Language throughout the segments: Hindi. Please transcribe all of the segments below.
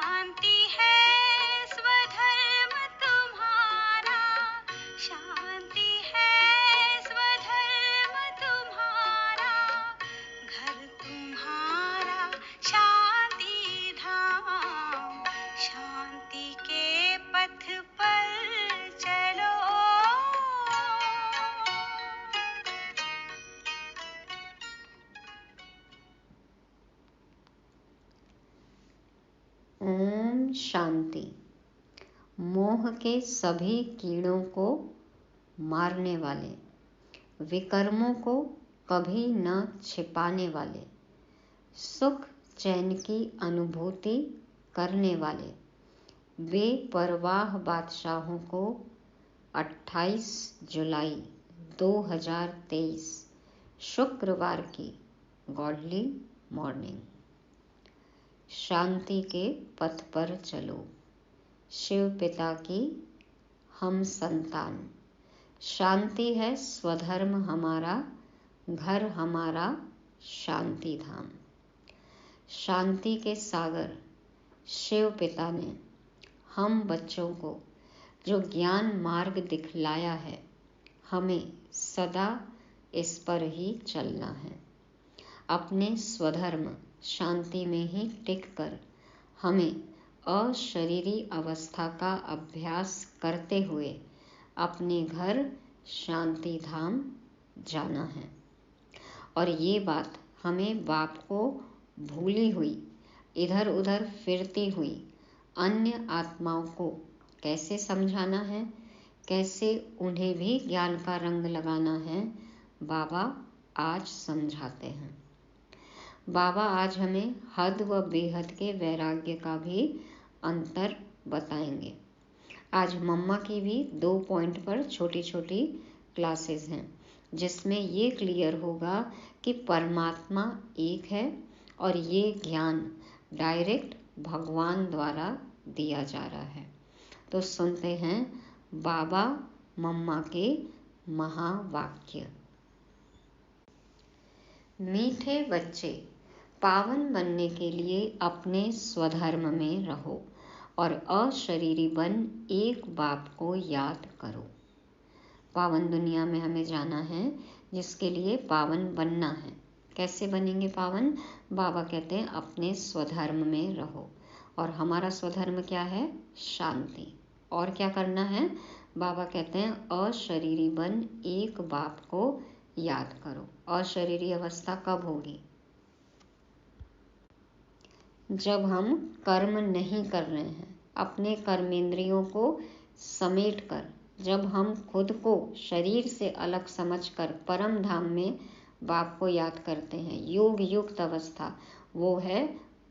शांति है स्वधर्म तुम्हारा, शांति है स्वधर्म तुम्हारा, घर तुम्हारा शांति धाम, शांति के पथ पर चलो। ओम शांति। मोह के सभी कीड़ों को मारने वाले, विकर्मों को कभी न छिपाने वाले, सुख चैन की अनुभूति करने वाले, बेपरवाह बादशाहों को 28 जुलाई 2023 शुक्रवार की गॉडली मॉर्निंग। शांति के पथ पर चलो। शिव पिता की हम संतान। शांति है स्वधर्म हमारा, घर हमारा शांति धाम। शांति के सागर शिव पिता ने हम बच्चों को जो ज्ञान मार्ग दिखलाया है, हमें सदा इस पर ही चलना है। अपने स्वधर्म शांति में ही टिककर हमें अशरीरी अवस्था का अभ्यास करते हुए अपने घर शांति धाम जाना है। और ये बात हमें बाप को भूली हुई, इधर उधर फिरती हुई अन्य आत्माओं को कैसे समझाना है, कैसे उन्हें भी ज्ञान का रंग लगाना है, बाबा आज समझाते हैं। बाबा आज हमें हद व बेहद के वैराग्य का भी अंतर बताएंगे। आज मम्मा की भी 2 पॉइंट पर छोटी छोटी क्लासेस हैं, जिसमें ये क्लियर होगा कि परमात्मा एक है और ये ज्ञान डायरेक्ट भगवान द्वारा दिया जा रहा है। तो सुनते हैं बाबा मम्मा के महावाक्य। मीठे बच्चे, पावन बनने के लिए अपने स्वधर्म में रहो और अशरीरी बन एक बाप को याद करो। पावन दुनिया में हमें जाना है, जिसके लिए पावन बनना है। कैसे बनेंगे पावन? बाबा कहते हैं अपने स्वधर्म में रहो। और हमारा स्वधर्म क्या है? शांति। और क्या करना है? बाबा कहते हैं अशरीरी बन एक बाप को याद करो। अशरीरी अवस्था कब होगी? जब हम कर्म नहीं कर रहे हैं, अपने कर्मेंद्रियों को समेट कर, जब हम खुद को शरीर से अलग समझकर परम धाम में बाप को याद करते हैं, योग युक्त अवस्था, वो है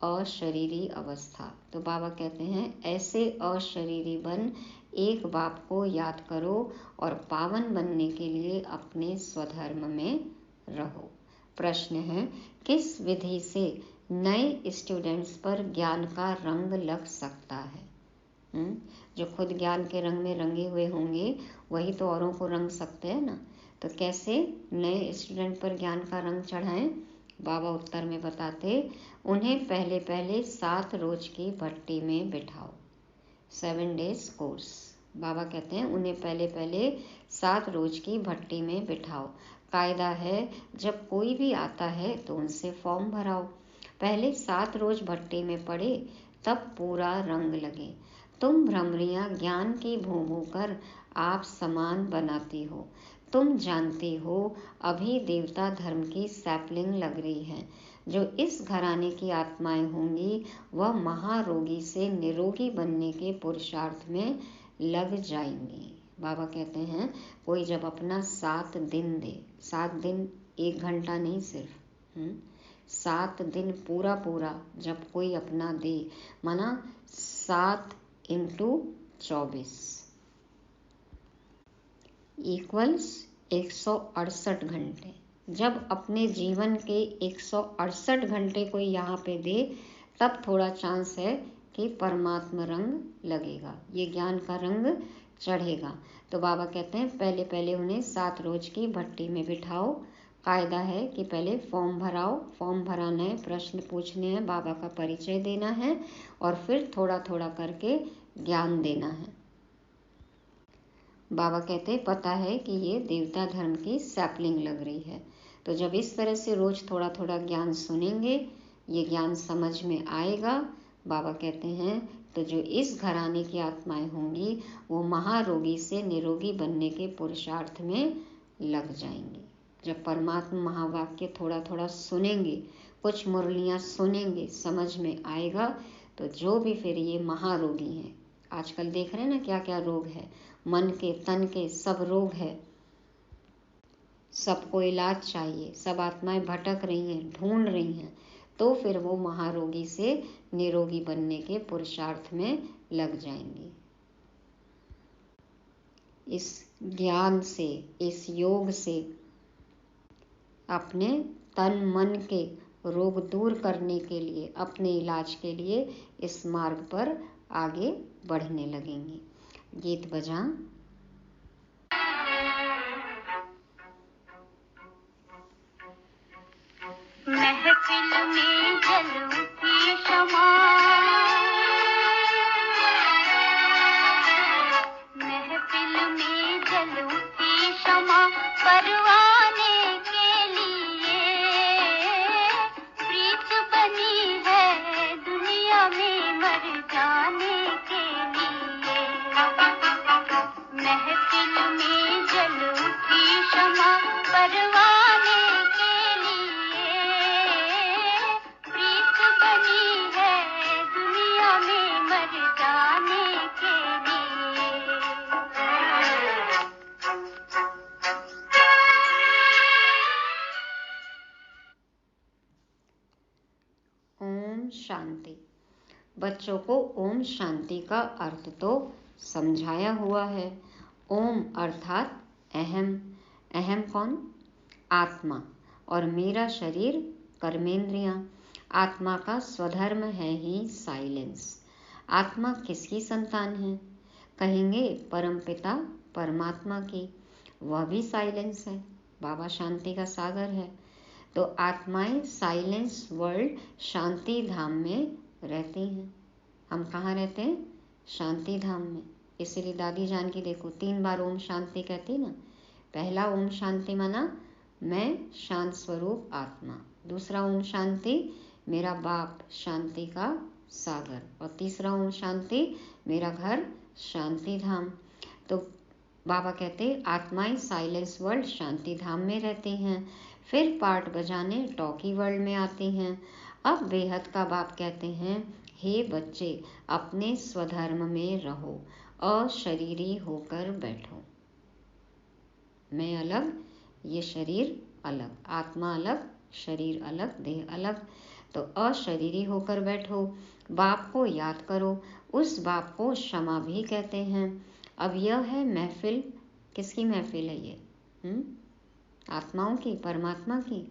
अशरीरी अवस्था। तो बाबा कहते हैं ऐसे अशरीरी बन एक बाप को याद करो और पावन बनने के लिए अपने स्वधर्म में रहो। प्रश्न है, किस विधि से नए स्टूडेंट्स पर ज्ञान का रंग लग सकता है? जो खुद ज्ञान के रंग में रंगे हुए होंगे वही तो औरों को रंग सकते हैं ना। तो कैसे नए स्टूडेंट पर ज्ञान का रंग चढ़ाएं? बाबा उत्तर में बताते, उन्हें पहले पहले 7 रोज की भट्टी में बिठाओ। 7 days कोर्स। बाबा कहते हैं उन्हें पहले पहले 7 रोज की भट्टी में बिठाओ। कायदा है, जब कोई भी आता है तो उनसे फॉर्म भराओ। पहले 7 रोज भट्टी में पड़े, तब पूरा रंग लगे। तुम भ्रमरियां ज्ञान की भू भू कर आप समान बनाती हो। तुम जानती हो अभी देवता धर्म की सैपलिंग लग रही है। जो इस घराने की आत्माएं होंगी वह महारोगी से निरोगी बनने के पुरुषार्थ में लग जाएंगी। बाबा कहते हैं कोई जब अपना 7 दिन दे, 7 दिन 1 घंटा नहीं, सिर्फ 7 दिन पूरा पूरा जब कोई अपना दे, माना 7 × 24 इक्वल्स 168 घंटे। जब अपने जीवन के 168 घंटे कोई यहाँ पे दे, तब थोड़ा चांस है कि परमात्मा रंग लगेगा, ये ज्ञान का रंग चढ़ेगा। तो बाबा कहते हैं पहले पहले उन्हें 7 रोज की भट्टी में बिठाओ। कायदा है कि पहले फॉर्म भराओ, फॉर्म भराना है, प्रश्न पूछने हैं, बाबा का परिचय देना है और फिर थोड़ा थोड़ा करके ज्ञान देना है। बाबा कहते पता है कि ये देवता धर्म की सैपलिंग लग रही है, तो जब इस तरह से रोज थोड़ा थोड़ा ज्ञान सुनेंगे, ये ज्ञान समझ में आएगा। बाबा कहते हैं तो जो इस घराने की आत्माएं होंगी वो महारोगी से निरोगी बनने के पुरुषार्थ में लग जाएंगी। जब परमात्मा महावाक्य थोड़ा थोड़ा सुनेंगे, कुछ मुरलियाँ सुनेंगे, समझ में आएगा, तो जो भी फिर ये महारोगी हैं, आजकल देख रहे हैं ना क्या क्या रोग है, मन के तन के सब रोग है, सबको इलाज चाहिए, सब आत्माएं भटक रही हैं, ढूंढ रही हैं, तो फिर वो महारोगी से निरोगी बनने के पुरुषार्थ में लग जाएंगी। इस ज्ञान से, इस योग से अपने तन मन के रोग दूर करने के लिए, अपने इलाज के लिए इस मार्ग पर आगे बढ़ने लगेंगे। गीत बजा। महफिल में जल उठी शमा, महफिल में जल उठी शमा, परवाने के लिए प्रीत बनी है दुनिया में मर जाने के लिए। महफिल में जल उठी शमा, परवाने के लिए प्रीत बनी है दुनिया में मर जाने के लिए। ओम शांति। बच्चों को ओम शांति का अर्थ तो समझाया हुआ है। ओम अर्थात अहम। अहम कौन? आत्मा। और मेरा शरीर कर्मेंद्रियां। आत्मा का स्वधर्म है ही साइलेंस। आत्मा किसकी संतान है? कहेंगे परमपिता परमात्मा की। वह भी साइलेंस है। बाबा शांति का सागर है। तो आत्माएं साइलेंस वर्ल्ड शांति धाम में रहती हैं। हम कहाँ रहते हैं? शांति धाम में। इसीलिए दादी जान की देखो 3 बार ओम शांति कहती ना। पहला ओम शांति माना मैं शांत स्वरूप आत्मा। दूसरा ओम शांति मेरा बाप शांति का सागर। और तीसरा ओम शांति मेरा घर शांति धाम। तो बाबा कहते आत्माएं साइलेंस वर्ल्ड शांति धाम में रहती हैं, फिर पार्ट बजाने टॉकी वर्ल्ड में आती हैं। अब बेहद का बाप कहते हैं हे बच्चे अपने स्वधर्म में रहो, अशरीरी होकर बैठो। मैं अलग, ये शरीर अलग, आत्मा अलग, शरीर अलग, देह अलग। तो अशरीरी होकर बैठो, बाप को याद करो। उस बाप को क्षमा भी कहते हैं। अब यह है महफिल। किसकी महफिल है ये? आत्माओं की, परमात्मा की।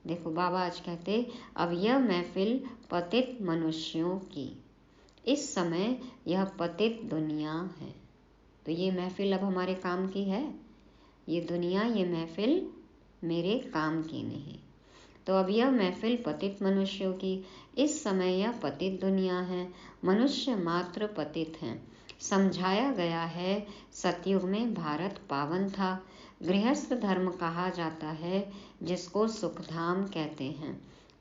देखो बाबा आज कहते अब यह महफिल पतित मनुष्यों की। इस समय यह पतित दुनिया है। तो ये महफिल अब हमारे काम की है। ये दुनिया, ये महफिल मेरे काम की नहीं। तो अब यह महफिल पतित मनुष्यों की। इस समय यह पतित दुनिया है। मनुष्य मात्र पतित हैं। समझाया गया है सतयुग में भारत पावन था। गृहस्थ धर्म कहा जाता है जिसको सुखधाम कहते हैं।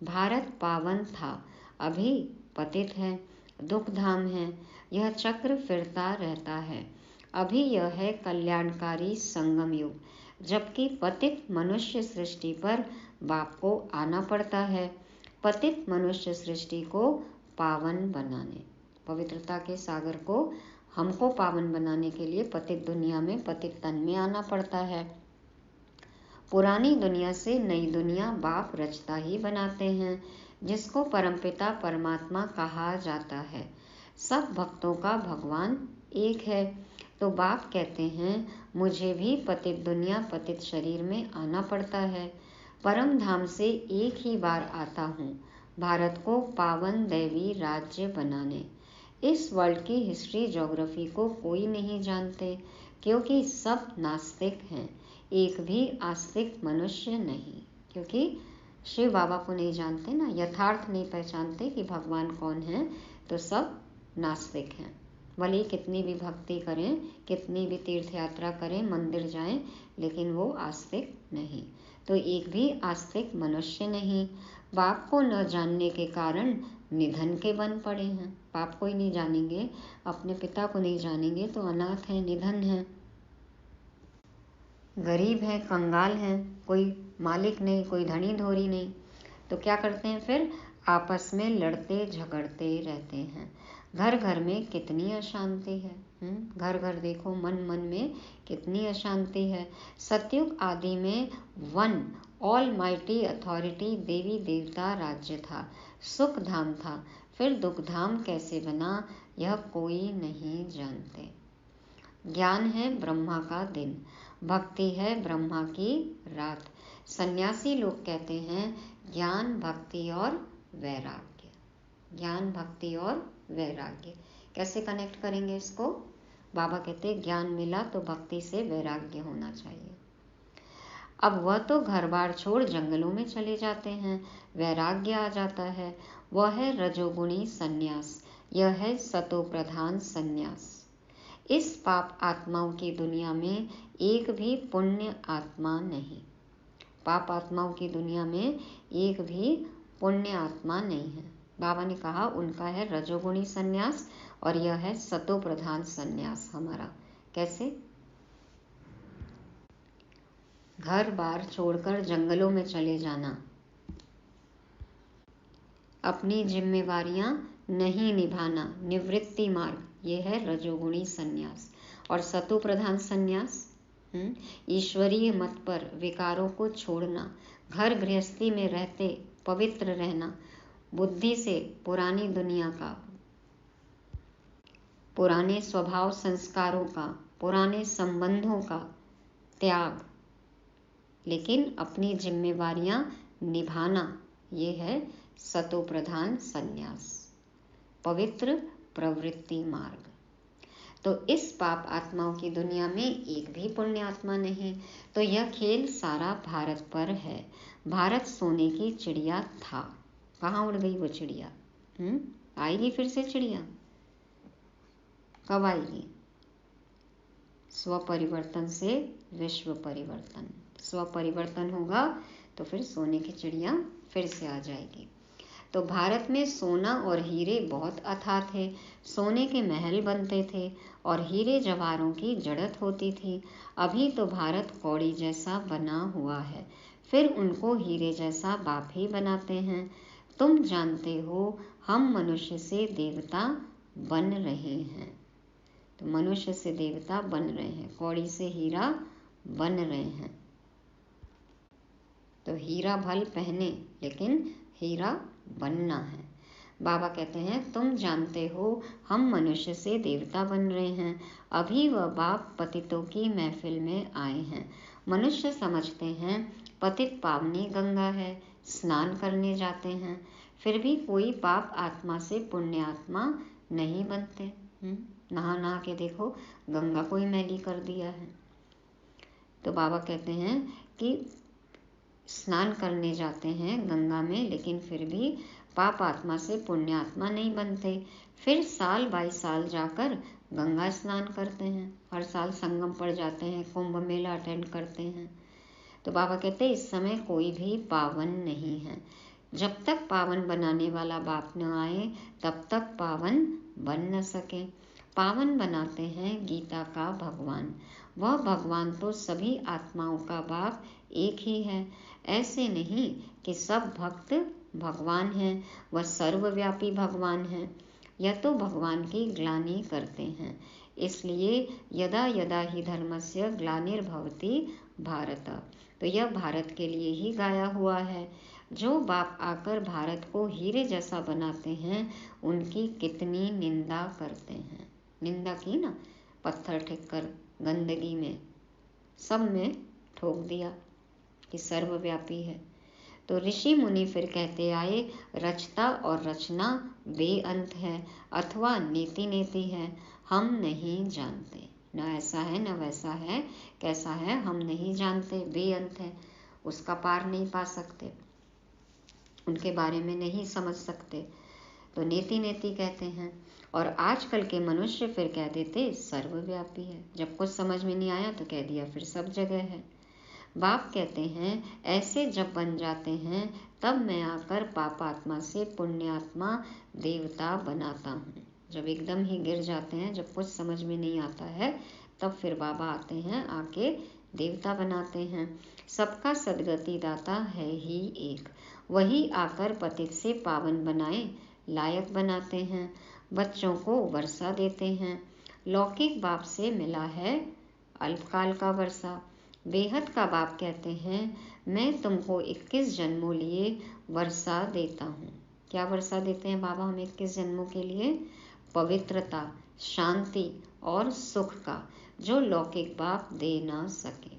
भारत पावन था, अभी पतित है, दुख धाम है। यह चक्र फिरता रहता है। अभी यह है कल्याणकारी संगम युग, जबकि पतित मनुष्य सृष्टि पर बाप को आना पड़ता है। पतित मनुष्य सृष्टि को पावन बनाने, पवित्रता के सागर को हमको पावन बनाने के लिए पतित दुनिया में, पतित तन में आना पड़ता है। पुरानी दुनिया से नई दुनिया बाप रचता ही बनाते हैं, जिसको परमपिता परमात्मा कहा जाता है। सब भक्तों का भगवान एक है। तो बाप कहते हैं मुझे भी पतित दुनिया, पतित शरीर में आना पड़ता है। परम धाम से एक ही बार आता हूँ, भारत को पावन दैवी राज्य बनाने। इस वर्ल्ड की हिस्ट्री ज्योग्राफी को कोई नहीं जानते, क्योंकि सब नास्तिक हैं, एक भी आस्तिक मनुष्य नहीं। क्योंकि शिव बाबा को नहीं जानते ना, यथार्थ नहीं पहचानते कि भगवान कौन है, तो सब नास्तिक हैं। भले ही कितनी भी भक्ति करें, कितनी भी तीर्थ यात्रा करें, मंदिर जाएं, लेकिन वो आस्तिक नहीं। तो एक भी आस्तिक मनुष्य नहीं। बाप को न जानने के कारण निधन के बन पड़े हैं। बाप को ही नहीं जानेंगे, अपने पिता को नहीं जानेंगे तो अनाथ हैं, निधन हैं, गरीब हैं, कंगाल हैं, कोई मालिक नहीं, कोई धनी धोरी नहीं। तो क्या करते हैं फिर? आपस में लड़ते झगड़ते रहते हैं। घर घर में कितनी अशांति है। घर घर देखो, मन मन में कितनी अशांति है। सतयुग आदि में वन ऑल माइटी अथॉरिटी देवी देवता राज्य था, सुख धाम था। फिर दुख धाम कैसे बना, यह कोई नहीं जानते। ज्ञान है ब्रह्मा का दिन, भक्ति है ब्रह्मा की रात। सन्यासी लोग कहते हैं ज्ञान, भक्ति और वैराग्य। ज्ञान, भक्ति और वैराग्य कैसे कनेक्ट करेंगे इसको? बाबा कहते हैं ज्ञान मिला तो भक्ति से वैराग्य होना चाहिए। अब वह तो घर बार छोड़ जंगलों में चले जाते हैं, वैराग्य आ जाता है। वह है रजोगुणी सन्यास, यह है सतो प्रधान सन्यास। इस पाप आत्माओं की दुनिया में एक भी पुण्य आत्मा नहीं। पाप आत्माओं की दुनिया में एक भी पुण्य आत्मा नहीं है। बाबा ने कहा उनका है रजोगुणी सन्यास और यह है सतो प्रधान सन्यास हमारा। कैसे? घर बार छोड़कर जंगलों में चले जाना, अपनी जिम्मेवारियां नहीं निभाना, निवृत्ति मार्ग, ये है रजोगुणी सन्यास। और सतो प्रधान सन्यास ईश्वरीय मत पर विकारों को छोड़ना, घर गृहस्थी में रहते पवित्र रहना, बुद्धि से पुरानी दुनिया का, पुराने स्वभाव संस्कारों का, पुराने संबंधों का त्याग, लेकिन अपनी जिम्मेवारियां निभाना, ये है सतो प्रधान सन्यास, पवित्र प्रवृत्ति मार्ग। तो इस पाप आत्माओं की दुनिया में एक भी पुण्य आत्मा नहीं। तो यह खेल सारा भारत पर है। भारत सोने की चिड़िया था, कहाँ उड़ गई वो चिड़िया? आएगी फिर से चिड़िया? कब आएगी? स्व परिवर्तन से विश्व परिवर्तन। स्व परिवर्तन होगा तो फिर सोने की चिड़िया फिर से आ जाएगी। तो भारत में सोना और हीरे बहुत अथाह थे। सोने के महल बनते थे और हीरे जवाहरों की जड़त होती थी। अभी तो भारत कौड़ी जैसा बना हुआ है, फिर उनको हीरे जैसा बाप ही बनाते हैं। तुम जानते हो हम मनुष्य से देवता बन रहे हैं। तो मनुष्य से देवता बन रहे हैं, कौड़ी से हीरा बन रहे हैं। तो हीरा भल पहने, लेकिन हीरा बनना है। बाबा कहते हैं तुम जानते हो हम मनुष्य से देवता बन रहे हैं। अभी वह बाप पतितों की महफिल में आए हैं। मनुष्य समझते हैं पतित पावनी गंगा है, स्नान करने जाते हैं, फिर भी कोई पाप आत्मा से पुण्य आत्मा नहीं बनते। नहा नहा के देखो गंगा को ही मैली कर दिया है। तो बाबा कहते हैं कि स्नान करने जाते हैं गंगा में, लेकिन फिर भी पाप आत्मा से पुण्य आत्मा नहीं बनते। फिर साल 22 साल जाकर गंगा स्नान करते हैं, हर साल संगम पड़ जाते हैं, कुंभ मेला अटेंड करते हैं। तो बाबा कहते हैं इस समय कोई भी पावन नहीं है। जब तक पावन बनाने वाला बाप न आए तब तक पावन बन न सके। पावन बनाते हैं गीता का भगवान। वह भगवान तो सभी आत्माओं का बाप एक ही है। ऐसे नहीं कि सब भक्त भगवान हैं, वह सर्वव्यापी भगवान है। यह तो भगवान की ग्लानि करते हैं। इसलिए यदा यदा ही धर्मस्य ग्लानिर्भवति भारत। तो यह भारत के लिए ही गाया हुआ है। जो बाप आकर भारत को हीरे जैसा बनाते हैं उनकी कितनी निंदा करते हैं। निंदा की ना, पत्थर ठेक कर गंदगी में सब में ठोक दिया कि सर्वव्यापी है। तो ऋषि मुनि फिर कहते आए रचता और रचना बेअंत है अथवा नेति नेति है, हम नहीं जानते। न ऐसा है न वैसा है, कैसा है हम नहीं जानते, बेअंत है। उसका पार नहीं पा सकते, उनके बारे में नहीं समझ सकते, तो नेति नेति कहते हैं। और आजकल के मनुष्य फिर कह देते सर्वव्यापी है। जब कुछ समझ में नहीं आया तो कह दिया फिर सब जगह है। बाप कहते हैं ऐसे जब बन जाते हैं तब मैं आकर पापात्मा से पुण्यात्मा देवता बनाता हूँ। जब एकदम ही गिर जाते हैं, जब कुछ समझ में नहीं आता है, तब फिर बाबा आते हैं, आके देवता बनाते हैं। सबका सदगति दाता है ही एक, वही आकर पतित से पावन बनाए लायक बनाते हैं। बच्चों को वर्षा देते हैं। लौकिक बाप से मिला है अल्पकाल का वर्षा। बेहद का बाप कहते हैं मैं तुमको 21 जन्मों लिए वर्षा देता हूँ। क्या वर्षा देते हैं बाबा हमें 21 जन्मों के लिए? पवित्रता, शांति और सुख का, जो लौकिक बाप दे ना सके।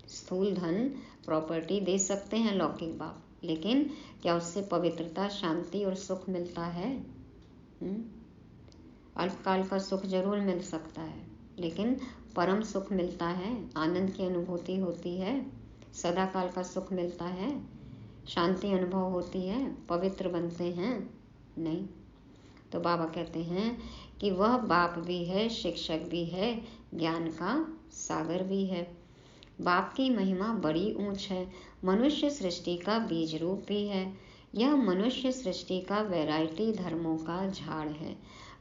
स्थूल धन प्रॉपर्टी दे सकते हैं लौकिक बाप, लेकिन क्या उससे पवित्रता, शांति और सुख मिलता है? अल्पकाल का सुख जरूर मिल सकता है, लेकिन परम सुख मिलता है, आनंद की अनुभूति होती है, सदा काल का सुख मिलता है, शांति अनुभव होती है, पवित्र बनते हैं? नहीं। तो बाबा कहते हैं कि वह बाप भी है, शिक्षक भी है, ज्ञान का सागर भी है। बाप की महिमा बड़ी ऊंच है, मनुष्य सृष्टि का बीज रूप भी है। यह मनुष्य सृष्टि का वैरायटी धर्मों का झाड़ है।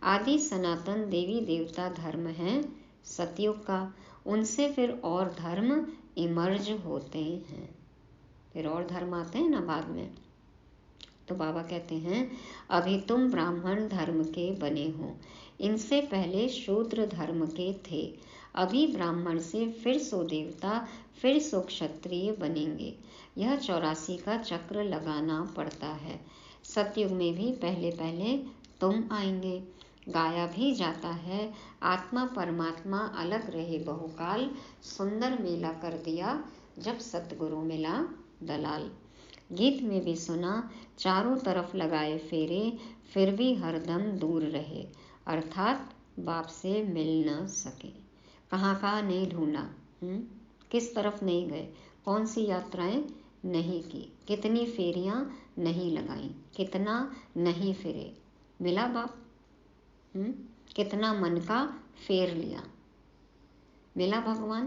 आदि सनातन देवी देवता धर्म है सतयुग का, उनसे फिर और धर्म इमर्ज होते हैं, फिर और धर्म आते हैं ना बाद में। तो बाबा कहते हैं अभी तुम ब्राह्मण धर्म के बने हो, इनसे पहले शूद्र धर्म के थे। अभी ब्राह्मण से फिर सो देवता, फिर सो क्षत्रिय बनेंगे। यह 84 का चक्र लगाना पड़ता है। सतयुग में भी पहले पहले तुम आएंगे। गाया भी जाता है आत्मा परमात्मा अलग रहे बहुकाल, सुंदर मेला कर दिया जब सतगुरु मिला दलाल। गीत में भी सुना चारों तरफ लगाए फेरे, फिर भी हरदम दूर रहे, अर्थात बाप से मिल न सके। कहाँ कहाँ नहीं ढूंढा, किस तरफ नहीं गए, कौन सी यात्राएं नहीं की, कितनी फेरियां नहीं लगाई, कितना नहीं फिरे, मिला बाप? कितना मन का फेर लिया, मिला भगवान?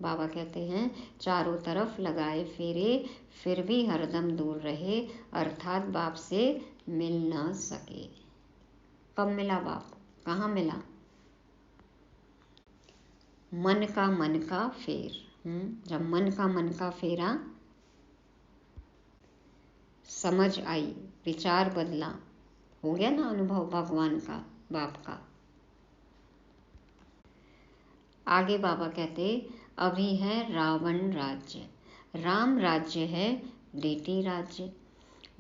बाबा कहते हैं चारों तरफ लगाए फेरे, फिर भी हरदम दूर रहे, अर्थात बाप से मिल न सके। कब मिला बाप? कहाँ मिला? मन का फेर। जब मन का फेरा, समझ आई, विचार बदला, हो गया ना अनुभव भगवान का, बाप का। आगे बाबा कहते अभी है रावण राज्य, राम राज्य है डेटी राज्य।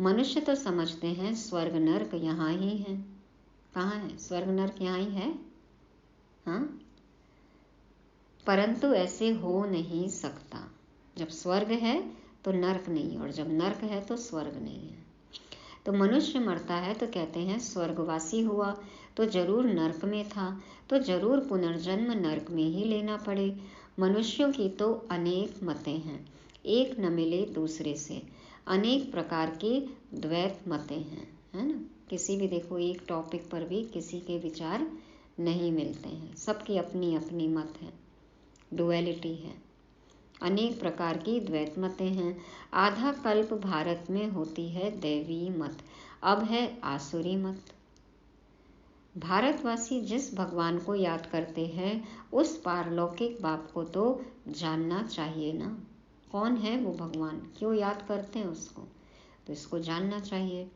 मनुष्य तो समझते हैं स्वर्ग नर्क यहाँ ही है। कहाँ है स्वर्ग नर्क? यहाँ ही है, हाँ, परंतु ऐसे हो नहीं सकता। जब स्वर्ग है तो नर्क नहीं, और जब नर्क है तो स्वर्ग नहीं है। तो मनुष्य मरता है तो कहते हैं स्वर्गवासी हुआ तो जरूर नर्क में था, तो जरूर पुनर्जन्म नर्क में ही लेना पड़े। मनुष्यों की तो अनेक मतें हैं, एक न मिले दूसरे से। अनेक प्रकार की द्वैत मतें हैं, है ना? किसी भी देखो एक टॉपिक पर भी किसी के विचार नहीं मिलते हैं, सबकी अपनी अपनी मत है, डुअलिटी है। अनेक प्रकार की द्वैत मतें हैं। आधा कल्प भारत में होती है दैवी मत, अब है आसुरी मत। भारतवासी जिस भगवान को याद करते हैं उस पारलौकिक बाप को तो जानना चाहिए ना, कौन है वो भगवान, क्यों याद करते हैं उसको, तो इसको जानना चाहिए।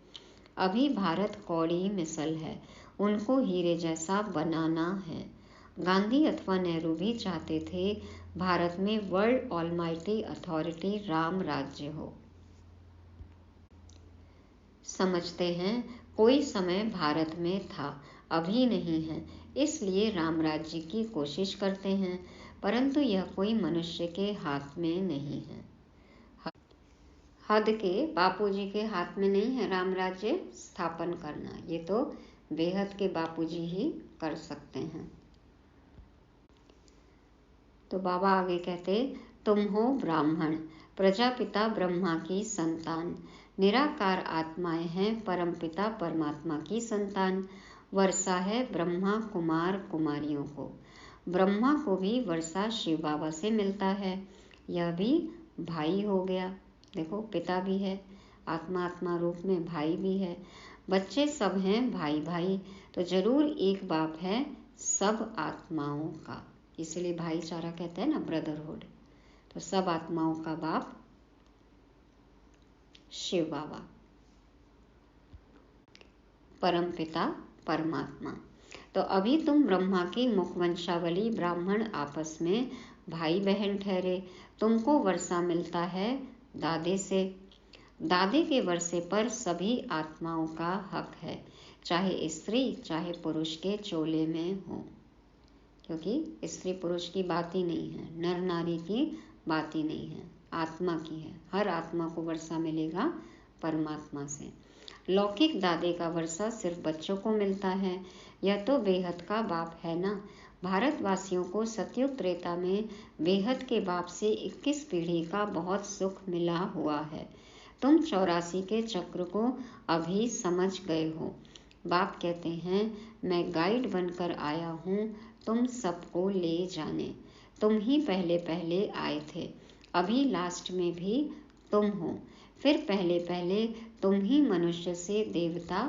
अभी भारत कौड़ी मिसल है, उनको हीरे जैसा बनाना है। गांधी अथवा नेहरू भी चाहते थे भारत में वर्ल्ड ऑलमाइटी अथॉरिटी राम राज्य हो। समझते हैं कोई समय भारत में था, अभी नहीं है, इसलिए राम राज्य की कोशिश करते हैं, परंतु यह कोई मनुष्य के हाथ में नहीं है। हद के बापूजी के हाथ में नहीं है राम राज्य स्थापन करना, ये तो बेहद के बापूजी ही कर सकते हैं। तो बाबा आगे कहते तुम हो ब्राह्मण, प्रजापिता ब्रह्मा की संतान, निराकार आत्माएं हैं परमपिता परमात्मा की संतान। वर्षा है ब्रह्मा कुमार कुमारियों को। ब्रह्मा को भी वर्षा शिव बाबा से मिलता है। यह भी भाई हो गया। देखो, पिता भी है, आत्मा आत्मा रूप में भाई भी है। बच्चे सब हैं भाई भाई, तो जरूर एक बाप है सब आत्माओं का। इसलिए भाईचारा कहते हैं ना, ब्रदरहुड। तो सब आत्माओं का बाप शिव बाबा, परमपिता परमात्मा। तो अभी तुम ब्रह्मा की मुखवंशावली ब्राह्मण आपस में भाई बहन ठहरे। तुमको वर्षा मिलता है दादे से। दादे के वर्षे पर सभी आत्माओं का हक है, चाहे स्त्री चाहे पुरुष के चोले में हो, क्योंकि स्त्री पुरुष की बात ही नहीं है, नर नारी की बात ही नहीं है, आत्मा की है। हर आत्मा को वर्षा मिलेगा परमात्मा से। लौकिक दादे का वर्षा सिर्फ बच्चों को मिलता है। यह तो बेहद का बाप है ना। भारतवासियों को सतयुग त्रेता में बेहद के बाप से 21 पीढ़ी का बहुत सुख मिला हुआ है। तुम 84 के चक्र को अभी समझ गए हो। बाप कहते हैं, मैं गाइड बनकर आया हूँ तुम सबको ले जाने। तुम ही पहले पहले आए थे, अभी लास्ट में भी तुम हो। फिर पहले पहले तुम ही मनुष्य से देवता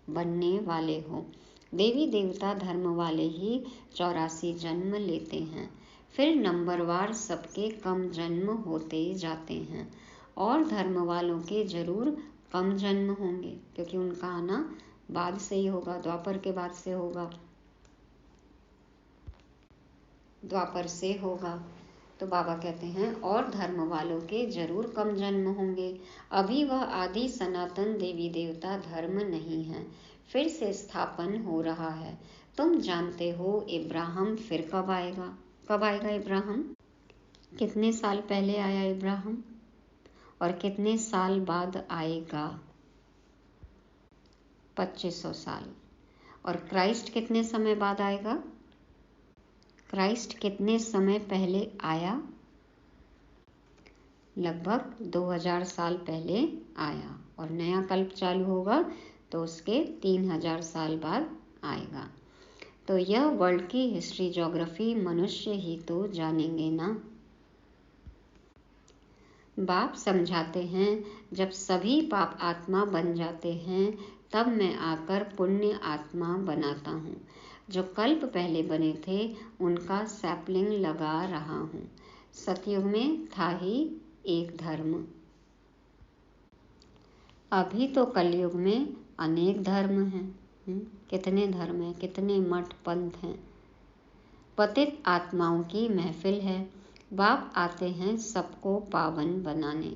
बनने वाले हो। देवी देवता धर्म वाले ही 84 जन्म लेते हैं। फिर नंबरवार सबके कम जन्म होते जाते हैं, और धर्म वालों के जरूर कम जन्म होंगे, क्योंकि उनका आना बाद से ही होगा, द्वापर के बाद से होगा, द्वापर से होगा। तो बाबा कहते हैं, और धर्म वालों के जरूर कम जन्म होंगे। अभी वह आदि सनातन देवी देवता धर्म नहीं है, फिर से स्थापन हो रहा है। तुम जानते हो इब्राहिम फिर कब आएगा? कब आएगा इब्राहिम? कितने साल पहले आया इब्राहिम, और कितने साल बाद आएगा? 2500 साल। और क्राइस्ट कितने समय बाद आएगा? क्राइस्ट कितने समय पहले आया? लगभग 2000 साल पहले आया, और नया कल्प चालू होगा तो उसके 3000 साल बाद आएगा। तो यह वर्ल्ड की हिस्ट्री ज्योग्राफी मनुष्य ही तो जानेंगे ना। बाप समझाते हैं, जब सभी पाप आत्मा बन जाते हैं तब मैं आकर पुण्य आत्मा बनाता हूँ। जो कल्प पहले बने थे उनका सैपलिंग लगा रहा हूँ। सतयुग में था ही एक धर्म, अभी तो कलयुग में अनेक धर्म हैं। कितने धर्म हैं, कितने मठ पंथ हैं। पतित आत्माओं की महफिल है। बाप आते हैं सबको पावन बनाने।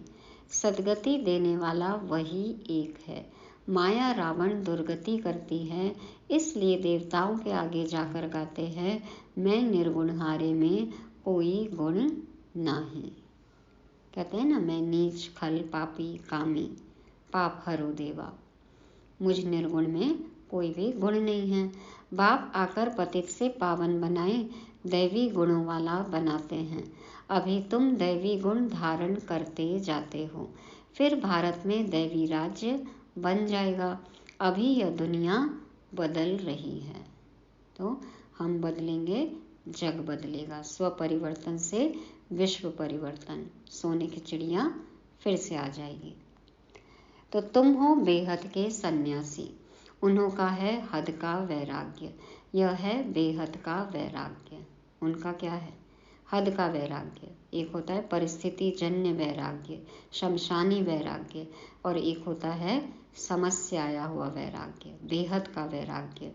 सदगति देने वाला वही एक है। माया रावण दुर्गति करती है, इसलिए देवताओं के आगे जाकर गाते हैं, मैं निर्गुणहारे में कोई गुण नाही। कहते हैं ना, मैं नीच खल पापी कामी पाप हरो देवा, मुझ निर्गुण में कोई भी गुण नहीं है। बाप आकर पतित से पावन बनाए, दैवी गुणों वाला बनाते हैं। अभी तुम दैवी गुण धारण करते जाते हो, फिर भारत में दैवी राज्य बन जाएगा। अभी यह दुनिया बदल रही है, तो हम बदलेंगे, जग बदलेगा। स्व परिवर्तन से विश्व परिवर्तन, सोने की चिड़िया फिर से आ जाएगी। तो तुम हो बेहद के सन्यासी, उन्हों का है हद का वैराग्य। यह है बेहद का वैराग्य। उनका क्या है? हद का वैराग्य। एक होता है परिस्थिति जन्य वैराग्य, शमशानी वैराग्य, और एक होता है समस्या आया हुआ वैराग्य, बेहद का वैराग्य।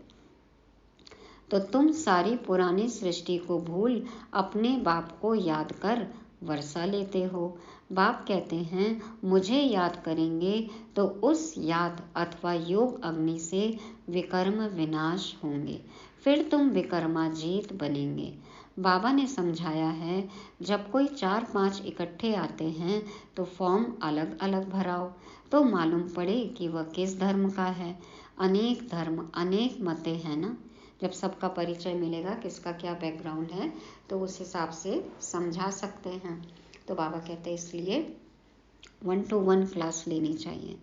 तो तुम सारी पुरानी सृष्टि को भूल अपने बाप को याद कर वर्षा लेते हो। बाप कहते हैं, मुझे याद करेंगे तो उस याद अथवा योग अग्नि से विकर्म विनाश होंगे, फिर तुम विकर्माजीत बनेंगे। बाबा ने समझाया है, जब कोई 4-5 इकट्ठे आते हैं तो फॉर्म अलग अलग भराओ, तो मालूम पड़े कि वह किस धर्म का है। अनेक धर्म अनेक मतें हैं ना। जब सबका परिचय मिलेगा, किसका क्या बैकग्राउंड है, तो उस हिसाब से समझा सकते हैं। तो बाबा कहते हैं, इसलिए 1-to-1 क्लास लेनी चाहिए।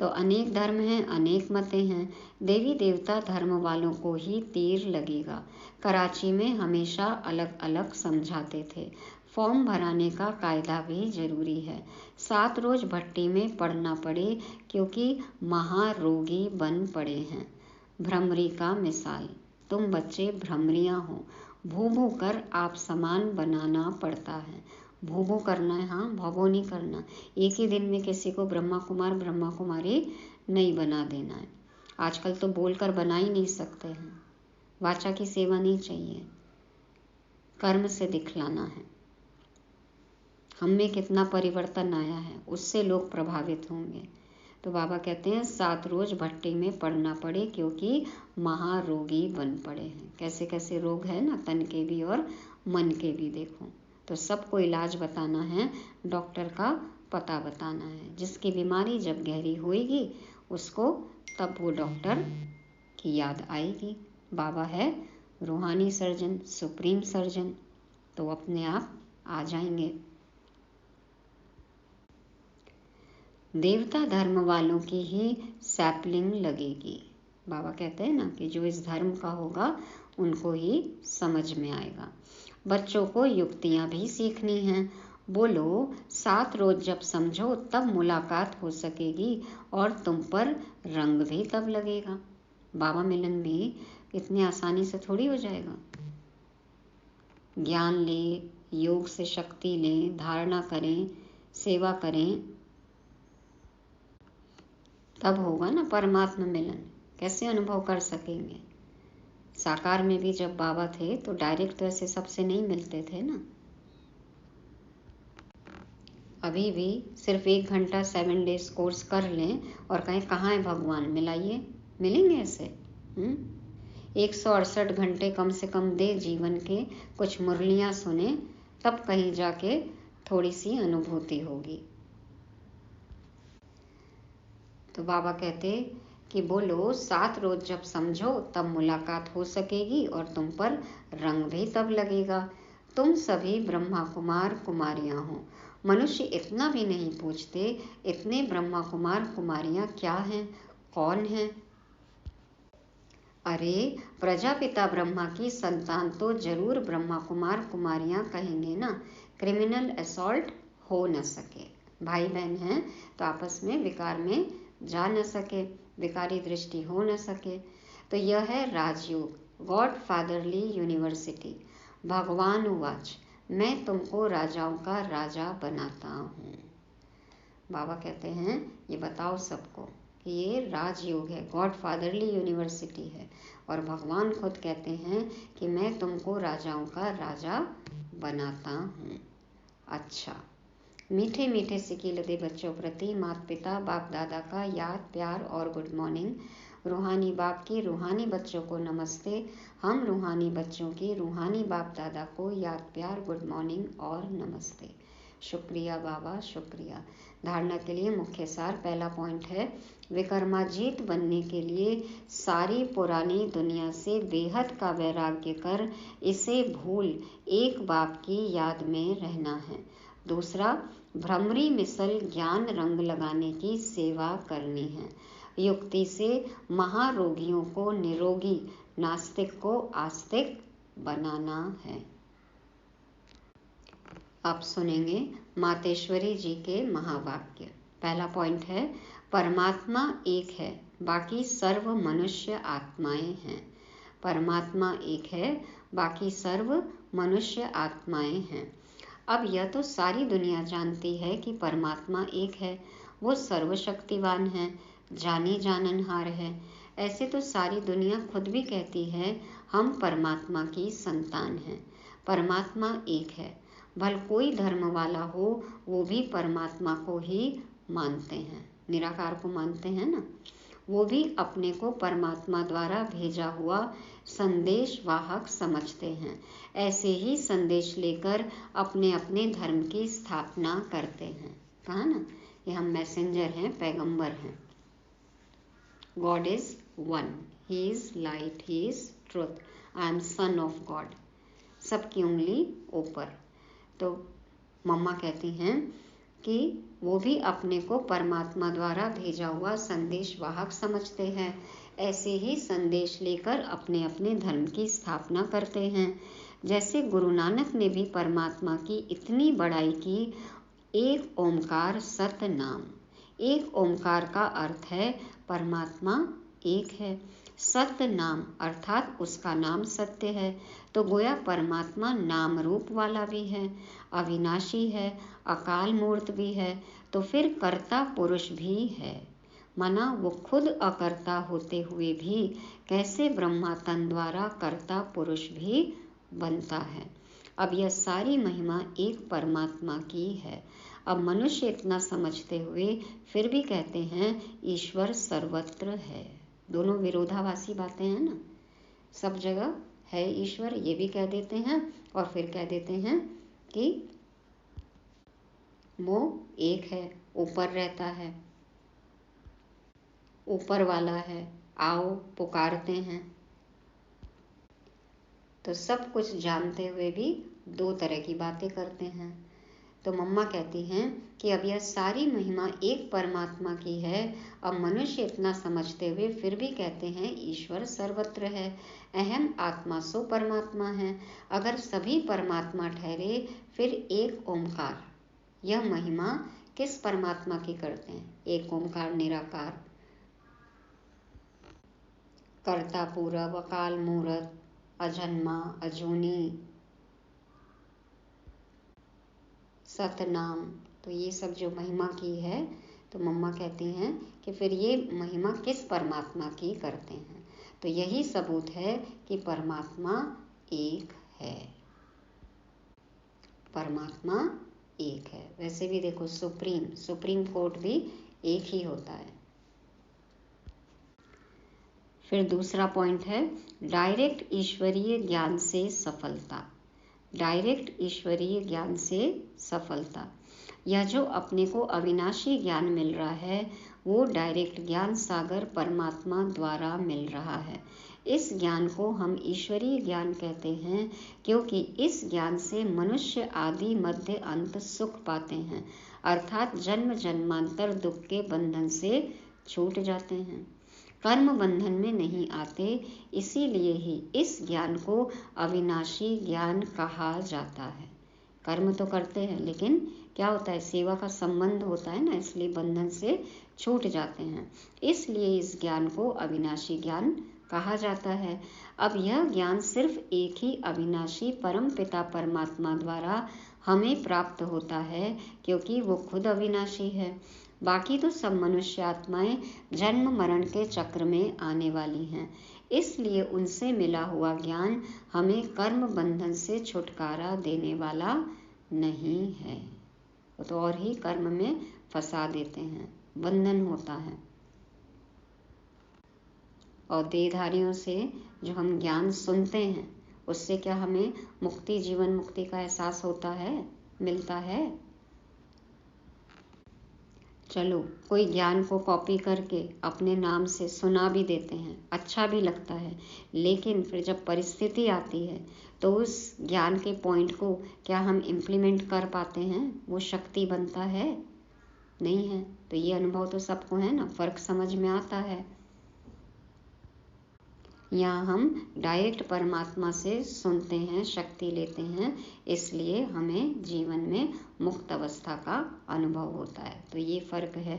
तो अनेक धर्म हैं, अनेक मतें हैं, देवी देवता धर्म वालों को ही तीर लगेगा। कराची में हमेशा अलग अलग समझाते थे। फॉर्म भराने का कायदा भी जरूरी है। 7 रोज भट्टी में पड़ना पड़े क्योंकि महारोगी बन पड़े हैं। भ्रमरी का मिसाल, तुम बच्चे भ्रमरियां हो, भू भू कर आप समान बनाना पड़ता है। भू भू करना है, हाँ, भवो नहीं करना। एक ही दिन में किसी को ब्रह्मा कुमार ब्रह्मा कुमारी नहीं बना देना है। आजकल तो बोलकर बना ही नहीं सकते हैं। वाचा की सेवा नहीं चाहिए, कर्म से दिखलाना है। हम में कितना परिवर्तन आया है, उससे लोग प्रभावित होंगे। तो बाबा कहते हैं 7 रोज भट्टी में पड़ना पड़े क्योंकि महारोगी बन पड़े हैं। कैसे कैसे रोग है ना, तन के भी और मन के भी। देखो, तो सबको इलाज बताना है, डॉक्टर का पता बताना है। जिसकी बीमारी जब गहरी होएगी उसको तब वो डॉक्टर की याद आएगी। बाबा है रूहानी सर्जन, सुप्रीम सर्जन, तो अपने आप आ जाएंगे। देवता धर्म वालों की ही सैपलिंग लगेगी। बाबा कहते हैं ना कि जो इस धर्म का होगा उनको ही समझ में आएगा। बच्चों को युक्तियां भी सीखनी हैं। बोलो 7 रोज जब समझो तब मुलाकात हो सकेगी और तुम पर रंग भी तब लगेगा। बाबा मिलन भी इतनी आसानी से थोड़ी हो जाएगा। ज्ञान ले, योग से शक्ति लें, धारणा करें, सेवा करें, तब होगा ना परमात्मा मिलन। कैसे अनुभव कर सकेंगे? साकार में भी जब बाबा थे तो डायरेक्ट तो ऐसे सबसे नहीं मिलते थे ना। अभी भी सिर्फ 1 घंटा 7 डेज कोर्स कर लें और कहें कहाँ है भगवान, मिलाइए, मिलेंगे ऐसे? 168 घंटे कम से कम दे जीवन के, कुछ मुरलियाँ सुने, तब कहीं जाके थोड़ी सी अनुभूति होगी। तो बाबा कहते कि बोलो 7 रोज जब समझो तब मुलाकात हो सकेगी और तुम पर रंग भी तब लगेगा। तुम सभी ब्रह्मा कुमार कुमारियां हो। मनुष्य इतना भी नहीं पूछते इतने ब्रह्मा कुमार कुमारियां क्या हैं, कौन हैं? अरे प्रजापिता ब्रह्मा की संतान तो जरूर ब्रह्मा कुमार कुमारियां कहेंगे ना। क्रिमिनल असॉल्ट हो न सके, भाई बहन हैं तो आपस में विकार में जा न सके, विकारी दृष्टि हो न सके। तो यह है राजयोग, गॉड फादरली यूनिवर्सिटी। भगवान उवाच, मैं तुमको राजाओं का राजा बनाता हूँ। बाबा कहते हैं ये बताओ सबको कि ये राजयोग है, गॉड फादरली यूनिवर्सिटी है। और भगवान खुद कहते हैं कि मैं तुमको राजाओं का राजा बनाता हूँ। अच्छा, मीठे मीठे सिकीलदे बच्चों प्रति माता पिता बाप दादा का याद, प्यार और गुड मॉर्निंग। रूहानी बाप की रूहानी बच्चों को नमस्ते। हम रूहानी बच्चों की रूहानी बाप दादा को याद, प्यार, गुड मॉर्निंग और नमस्ते। शुक्रिया बाबा, शुक्रिया। धारणा के लिए मुख्य सार, पहला पॉइंट है विकर्माजीत बनने के लिए सारी पुरानी दुनिया से बेहद का वैराग्य कर इसे भूल एक बाप की याद में रहना है। दूसरा, भ्रमरी मिसल ज्ञान रंग लगाने की सेवा करनी है। युक्ति से महारोगियों को निरोगी, नास्तिक को आस्तिक बनाना है। आप सुनेंगे मातेश्वरी जी के महावाक्य। पहला पॉइंट है परमात्मा एक है, बाकी सर्व मनुष्य आत्माएं हैं। परमात्मा एक है, बाकी सर्व मनुष्य आत्माएं हैं। अब यह तो सारी दुनिया जानती है कि परमात्मा एक है, वो सर्वशक्तिवान है, जाने जाननहार है। ऐसे तो सारी दुनिया खुद भी कहती है हम परमात्मा की संतान हैं। परमात्मा एक है, भल कोई धर्म वाला हो वो भी परमात्मा को ही मानते हैं, निराकार को मानते हैं ना। वो भी अपने को परमात्मा द्वारा भेजा हुआ संदेश वाहक समझते हैं। ऐसे ही संदेश लेकर अपने अपने धर्म की स्थापना करते हैं। कहा ना, ये हम मैसेंजर हैं, पैगंबर हैं। God is one, he is light, he is truth, I am son of God. सबकी उंगली ऊपर। तो मम्मा कहती हैं कि वो भी अपने को परमात्मा द्वारा भेजा हुआ संदेश वाहक समझते हैं। ऐसे ही संदेश लेकर अपने अपने धर्म की स्थापना करते हैं। जैसे गुरु नानक ने भी परमात्मा की इतनी बड़ाई की। एक ओंकार सत नाम। एक ओंकार का अर्थ है परमात्मा एक है। सत्य नाम अर्थात उसका नाम सत्य है। तो गोया परमात्मा नाम रूप वाला भी है, अविनाशी है, अकाल मूर्त भी है, तो फिर कर्ता पुरुष भी है। माना वो खुद अकर्ता होते हुए भी कैसे ब्रह्मा तन द्वारा कर्ता पुरुष भी बनता है। अब यह सारी महिमा एक परमात्मा की है। अब मनुष्य इतना समझते हुए फिर भी कहते हैं ईश्वर सर्वत्र है। दोनों विरोधाभासी बातें हैं ना। सब जगह है ईश्वर, ये भी कह देते हैं, और फिर कह देते हैं कि वो एक है, ऊपर रहता है, ऊपर वाला है, आओ पुकारते हैं। तो सब कुछ जानते हुए भी दो तरह की बातें करते हैं। तो मम्मा कहती हैं कि अब यह सारी महिमा एक परमात्मा की है। अब मनुष्य इतना समझते हुए फिर भी कहते हैं ईश्वर सर्वत्र है, अहम आत्मा सो परमात्मा है। अगर सभी परमात्मा ठहरे फिर एक ओंकार, यह महिमा किस परमात्मा की करते हैं? एक ओंकार निराकार, कर्ता पूरब, अकाल मूरत, अजन्मा, अजूनी, सतनाम। तो ये सब जो महिमा की है, तो मम्मा कहती हैं कि फिर ये महिमा किस परमात्मा की करते हैं? तो यही सबूत है कि परमात्मा एक है। परमात्मा एक है। वैसे भी देखो सुप्रीम कोर्ट भी एक ही होता है। फिर दूसरा पॉइंट है डायरेक्ट ईश्वरीय ज्ञान से सफलता। डायरेक्ट ईश्वरीय ज्ञान से सफलता। यह जो अपने को अविनाशी ज्ञान मिल रहा है वो डायरेक्ट ज्ञान सागर परमात्मा द्वारा मिल रहा है। इस ज्ञान को हम ईश्वरीय ज्ञान कहते हैं क्योंकि इस ज्ञान से मनुष्य आदि मध्य अंत सुख पाते हैं, अर्थात जन्म जन्मांतर दुख के बंधन से छूट जाते हैं, कर्म बंधन में नहीं आते। इसीलिए ही इस ज्ञान को अविनाशी ज्ञान कहा जाता है। कर्म तो करते हैं लेकिन क्या होता है, सेवा का संबंध होता है ना, इसलिए बंधन से छूट जाते हैं। इसलिए इस ज्ञान को अविनाशी ज्ञान कहा जाता है। अब यह ज्ञान सिर्फ एक ही अविनाशी परम पिता परमात्मा द्वारा हमें प्राप्त होता है क्योंकि वो खुद अविनाशी है। बाकी तो सब मनुष्य आत्माएं जन्म मरण के चक्र में आने वाली हैं। इसलिए उनसे मिला हुआ ज्ञान हमें कर्म बंधन से छुटकारा देने वाला नहीं है, तो और ही कर्म में फंसा देते हैं, बंधन होता है। और देहधारियों से जो हम ज्ञान सुनते हैं उससे क्या हमें मुक्ति, जीवन मुक्ति का एहसास होता है, मिलता है? चलो कोई ज्ञान को कॉपी करके अपने नाम से सुना भी देते हैं, अच्छा भी लगता है, लेकिन फिर जब परिस्थिति आती है तो उस ज्ञान के पॉइंट को क्या हम इम्प्लीमेंट कर पाते हैं? वो शक्ति बनता है? नहीं है। तो ये अनुभव तो सबको है ना, फर्क समझ में आता है। यहाँ हम डायरेक्ट परमात्मा से सुनते हैं, शक्ति लेते हैं, इसलिए हमें जीवन में मुक्त अवस्था का अनुभव होता है। तो ये फर्क है।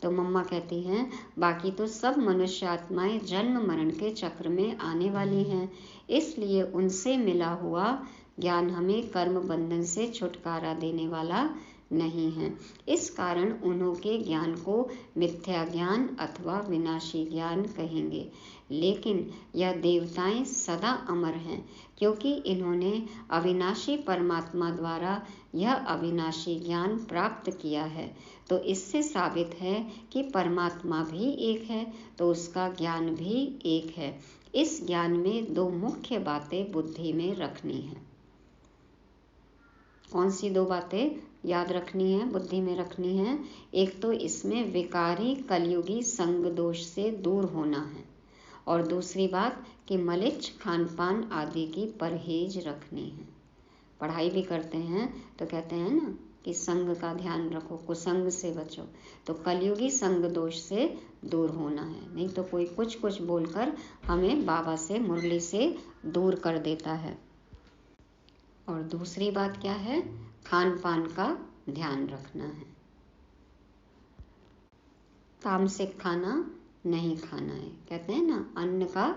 तो मम्मा कहती हैं बाकी तो सब मनुष्य आत्माएं जन्म मरण के चक्र में आने वाली हैं, इसलिए उनसे मिला हुआ ज्ञान हमें कर्म बंधन से छुटकारा देने वाला नहीं है। इस कारण उन्हों के ज्ञान को मिथ्या ज्ञान अथवा विनाशी ज्ञान कहेंगे। लेकिन यह देवताएं सदा अमर हैं क्योंकि इन्होंने अविनाशी परमात्मा द्वारा यह अविनाशी ज्ञान प्राप्त किया है। तो इससे साबित है कि परमात्मा भी एक है तो उसका ज्ञान भी एक है। इस ज्ञान में दो मुख्य बातें बुद्धि में रखनी है। कौन सी दो बातें याद रखनी है, बुद्धि में रखनी है? एक तो इसमें विकारी कलयुगी संग दोष से दूर होना है, और दूसरी बात कि मलिच्छ खान पान आदि की परहेज रखनी है। पढ़ाई भी करते हैं तो कहते हैं ना कि संग का ध्यान रखो, कुसंग से बचो। तो कलयुगी संग दोष से दूर होना है, नहीं तो कोई कुछ कुछ बोलकर हमें बाबा से, मुरली से दूर कर देता है। और दूसरी बात क्या है, खान पान का ध्यान रखना है। तामसिक खाना नहीं खाना है। कहते हैं ना, अन्न का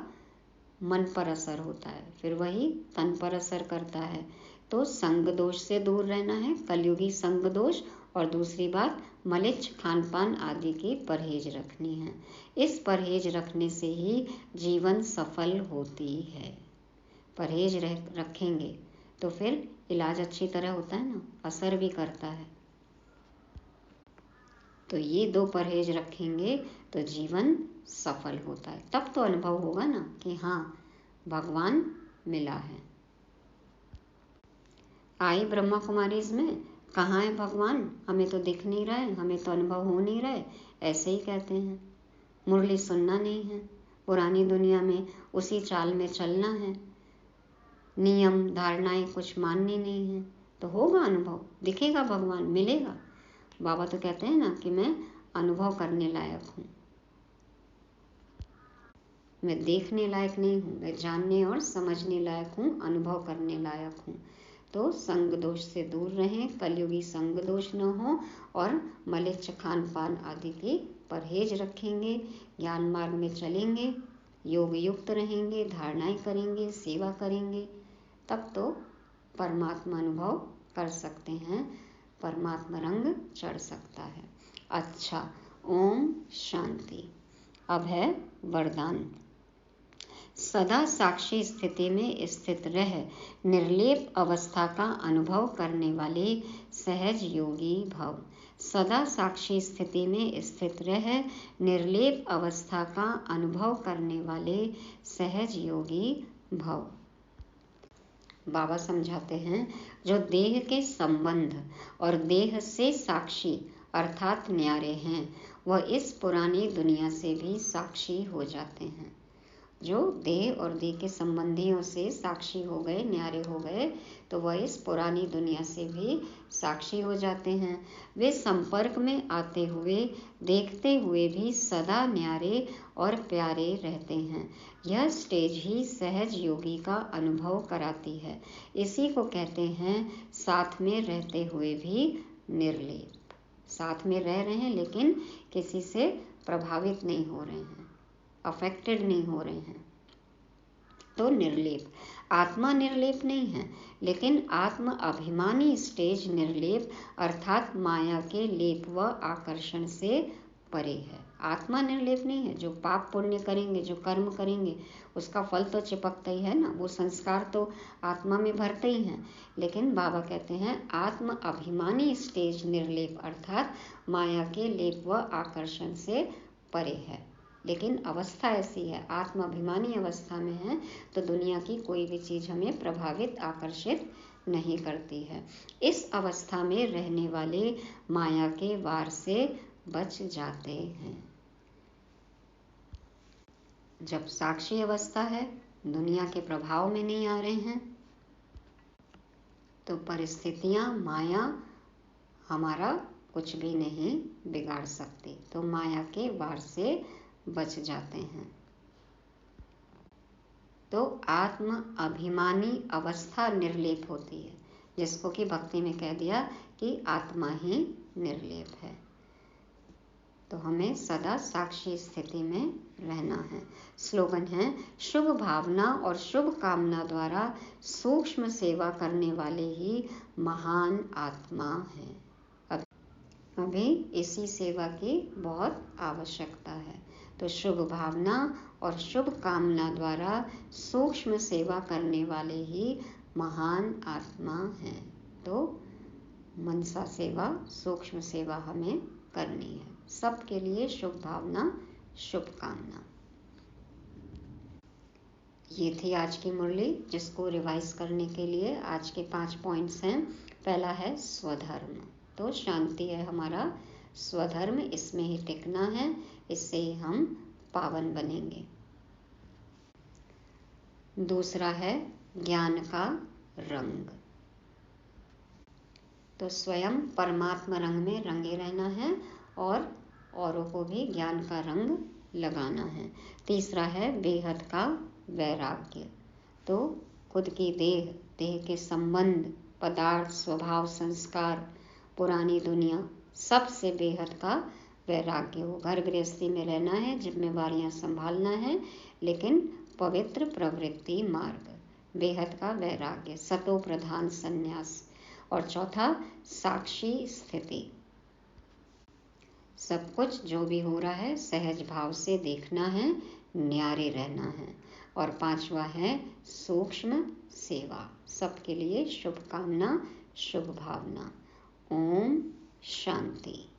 मन पर असर होता है, फिर वही तन पर असर करता है। तो संग दोष से दूर रहना है, कलयुगी संग दोष। और दूसरी बात, मलिच्छ खान पान आदि की परहेज रखनी है। इस परहेज रखने से ही जीवन सफल होती है। परहेज रखेंगे तो फिर इलाज अच्छी तरह होता है ना, असर भी करता है। तो ये 2 परहेज रखेंगे तो जीवन सफल होता है। तब तो अनुभव होगा ना कि हाँ, भगवान मिला है। आई ब्रह्मा कुमारीज में, कहाँ है भगवान, हमें तो दिख नहीं रहा है, हमें तो अनुभव हो नहीं रहा है, ऐसे ही कहते हैं। मुरली सुनना नहीं है, पुरानी दुनिया में उसी चाल में चलना है, नियम धारणाएं कुछ माननी नहीं है। तो होगा अनुभव, दिखेगा भगवान, मिलेगा। बाबा तो कहते हैं ना कि मैं अनुभव करने लायक हूँ, मैं देखने लायक नहीं हूँ, मैं जानने और समझने लायक हूँ, अनुभव करने लायक हूँ। तो संग दोष से दूर रहें, कलयुगी संग दोष न हो, और मलिच्छ खान पान आदि की परहेज रखेंगे, ज्ञान मार्ग में चलेंगे, योग युक्त रहेंगे, धारणाएं करेंगे, सेवा करेंगे, तब तो परमात्मा अनुभव कर सकते हैं, परमात्मा रंग चढ़ सकता है। अच्छा, ओम शांति। अब है वरदान। सदा साक्षी स्थिति में स्थित रह निर्लेप अवस्था का अनुभव करने वाले सहज योगी भव। सदा साक्षी स्थिति में स्थित रह निर्लेप अवस्था का अनुभव करने वाले सहज योगी भव। बाबा समझाते हैं, जो देह के संबंध और देह से साक्षी अर्थात न्यारे हैं, वह इस पुरानी दुनिया से भी साक्षी हो जाते हैं। जो देह और देह के संबंधियों से साक्षी हो गए, न्यारे हो गए, तो वह इस पुरानी दुनिया से भी साक्षी हो जाते हैं। वे संपर्क में आते हुए, देखते हुए भी सदा न्यारे और प्यारे रहते हैं। यह स्टेज ही सहज योगी का अनुभव कराती है। इसी को कहते हैं साथ में रहते हुए भी निर्लेप। साथ में रह रहे हैं लेकिन किसी से प्रभावित नहीं हो रहे हैं, अफेक्टेड नहीं हो रहे हैं, तो निर्लेप। आत्मा निर्लेप नहीं है, लेकिन आत्म अभिमानी स्टेज निर्लेप अर्थात माया के लेप व आकर्षण से परे है। आत्मा निर्लेप नहीं है। जो पाप पुण्य करेंगे, जो कर्म करेंगे, उसका फल तो चिपकता ही है ना, वो संस्कार तो आत्मा में भरते ही हैं। लेकिन बाबा कहते हैं आत्म अभिमानी स्टेज निर्लेप अर्थात माया के लेप व आकर्षण से परे है। लेकिन अवस्था ऐसी है, आत्म अभिमानी अवस्था में है, तो दुनिया की कोई भी चीज़ हमें प्रभावित, आकर्षित नहीं करती है। इस अवस्था में रहने वाले माया के वार से बच जाते हैं। जब साक्षी अवस्था है, दुनिया के प्रभाव में नहीं आ रहे हैं, तो परिस्थितियां, माया हमारा कुछ भी नहीं बिगाड़ सकती, तो माया के वार से बच जाते हैं। तो आत्म अभिमानी अवस्था निर्लेप होती है, जिसको कि भक्ति में कह दिया कि आत्मा ही निर्लेप है। तो हमें सदा साक्षी स्थिति में रहना है। स्लोगन है, शुभ भावना और शुभ कामना द्वारा सूक्ष्म सेवा करने वाले ही महान आत्मा है। अभी इसी सेवा की बहुत आवश्यकता है। तो शुभ भावना और शुभ कामना द्वारा सूक्ष्म सेवा करने वाले ही महान आत्मा हैं। तो मनसा सेवा, सूक्ष्म सेवा हमें करनी है। सबके लिए शुभ भावना, शुभ कामना। ये थी आज की मुरली, जिसको रिवाइज करने के लिए आज के 5 पॉइंट्स हैं। पहला है स्वधर्म, तो शांति है हमारा स्वधर्म, इसमें ही टिकना है, इससे ही हम पावन बनेंगे। दूसरा है ज्ञान का रंग। तो स्वयं परमात्मा रंग में रंगे रहना है और औरों को भी ज्ञान का रंग लगाना है। तीसरा है बेहद का वैराग्य। तो खुद की देह के संबंध, पदार्थ, स्वभाव, संस्कार, पुरानी दुनिया, सबसे बेहद का वैराग्य हो। घर गृहस्थी में रहना है, जिम्मेवारियां संभालना है, लेकिन पवित्र प्रवृत्ति मार्ग, बेहद का वैराग्य, सतो प्रधान संन्यास। और चौथा साक्षी स्थिति, सब कुछ जो भी हो रहा है सहज भाव से देखना है, न्यारे रहना है। और पांचवा है सूक्ष्म सेवा, सबके लिए शुभकामना, शुभ भावना। ओम शांति।